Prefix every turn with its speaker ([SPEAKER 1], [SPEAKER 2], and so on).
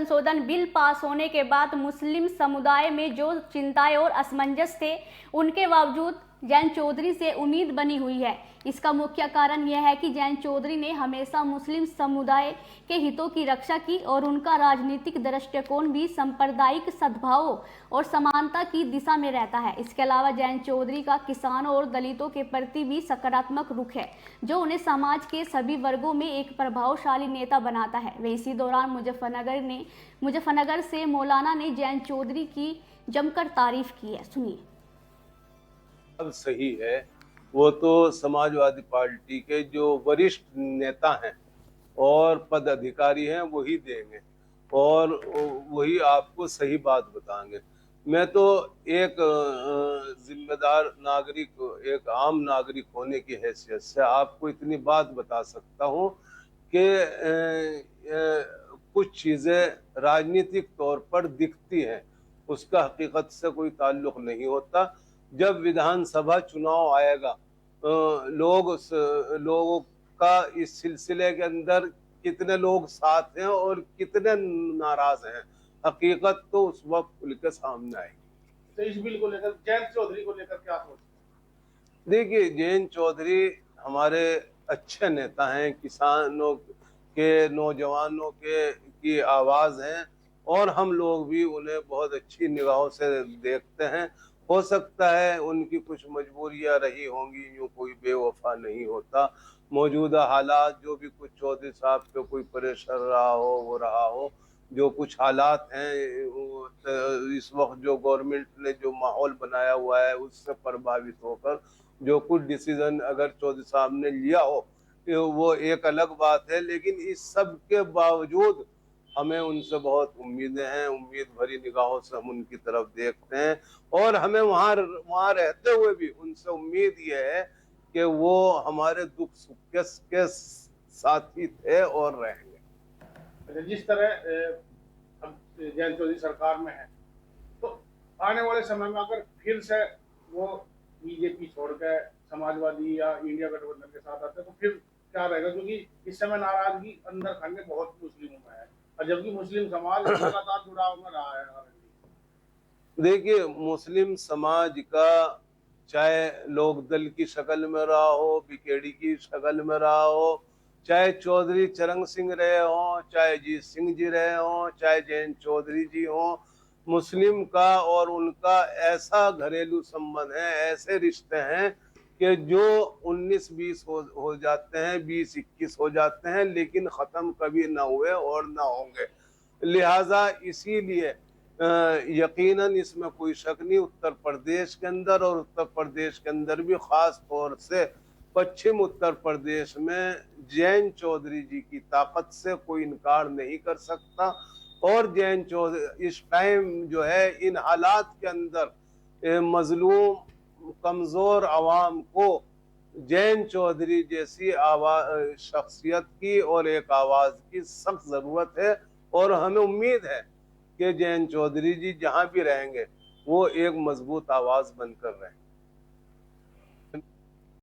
[SPEAKER 1] संशोधन bill pass होने के बाद मुस्लिम समुदाय में जो चिंताएं और असमंजस थे, उनके बावजूद जयंत चौधरी से उम्मीद बनी हुई है। इसका मुख्य कारण यह है कि जयंत चौधरी ने हमेशा मुस्लिम समुदाय के हितों की रक्षा की और उनका राजनीतिक दृष्टिकोण भी सांप्रदायिक सद्भाव और समानता की दिशा में रहता है। इसके अलावा जयंत चौधरी का किसानों और दलितों के प्रति भी सकारात्मक रुख है, जो उन्हें समाज के सभी वर्गों में एक प्रभावशाली नेता बनाता है। वे इसी दौरान मुजफ्फरनगर से मौलाना ने जयंत चौधरी की जमकर तारीफ की है। सुनिए।
[SPEAKER 2] अब सही है, वो तो समाजवादी पार्टी के जो वरिष्ठ नेता हैं और पदाधिकारी हैं वही देंगे और वही आपको सही बात बताएंगे। मैं तो एक जिम्मेदार नागरिक, एक आम नागरिक होने की हैसियत से आपको इतनी बात बता सकता हूँ कि कुछ चीज़ें राजनीतिक तौर पर दिखती हैं, उसका हकीकत से कोई ताल्लुक नहीं होता। जब विधानसभा चुनाव आएगा, लोगों का इस सिलसिले के अंदर कितने लोग साथ हैं और कितने नाराज हैं, हकीकत तो उस वक्त खुल के सामने आएगी।
[SPEAKER 3] तो इस बिल को लेकर जयंत चौधरी को लेकर क्या सोचते हैं?
[SPEAKER 2] देखिए, जयंत चौधरी हमारे अच्छे नेता हैं, किसानों के, नौजवानों की आवाज हैं और हम लोग भी उन्हें बहुत अच्छी निगाहों से देखते हैं। हो सकता है उनकी कुछ मजबूरियां रही होंगी, यूं कोई बेवफा नहीं होता। मौजूदा हालात जो भी कुछ चौधरी साहब पे कोई प्रेशर रहा हो, वो रहा हो, जो कुछ हालात हैं इस वक्त जो गवर्नमेंट ने जो माहौल बनाया हुआ है उससे प्रभावित होकर जो कुछ डिसीजन अगर चौधरी साहब ने लिया हो वो एक अलग बात है, लेकिन इस सब के बावजूद हमें उनसे बहुत उम्मीदें हैं। उम्मीद भरी निगाहों से हम उनकी तरफ देखते हैं और हमें वहाँ रहते हुए भी उनसे उम्मीद ये है कि वो हमारे दुख सुख के साथी थे और रहेंगे।
[SPEAKER 3] जिस तरह अब जयंत चौधरी सरकार में है, तो आने वाले समय में अगर फिर से वो बीजेपी छोड़कर समाजवादी या इंडिया गठबंधन के साथ आते हैं तो फिर क्या रहेगा? क्योंकि इस समय नाराजगी अंदर खाने बहुत मुस्लिमों में है और जबकि मुस्लिम समाज लगातार जुड़ाव में रहा है।
[SPEAKER 2] देखिए, मुस्लिम समाज का चाहे लोकदल की शक्ल में रहा हो, बीकेडी की शक्ल में रहा हो, चाहे चौधरी चरण सिंह रहे हों, चाहे जीत सिंह जी रहे हों, चाहे जयंत चौधरी जी हों, मुस्लिम का और उनका ऐसा घरेलू संबंध है, ऐसे रिश्ते हैं कि जो 19-20 हो जाते हैं, 20-21 हो जाते हैं, लेकिन ख़त्म कभी ना हुए और ना होंगे। लिहाजा इसीलिए यकीनन इसमें कोई शक नहीं, उत्तर प्रदेश के अंदर और उत्तर प्रदेश के अंदर भी ख़ास तौर से पश्चिम उत्तर प्रदेश में जयंत चौधरी जी की ताकत से कोई इनकार नहीं कर सकता। और जयंत चौधरी इस टाइम जो है इन हालात के अंदर मजलूम कमज़ोर आवाम को जयंत चौधरी जैसी शख्सियत की और एक आवाज़ की सख्त ज़रूरत है और हमें उम्मीद है कि जयंत चौधरी जी जहाँ भी रहेंगे वो एक मजबूत आवाज़ बनकर रहेंगे।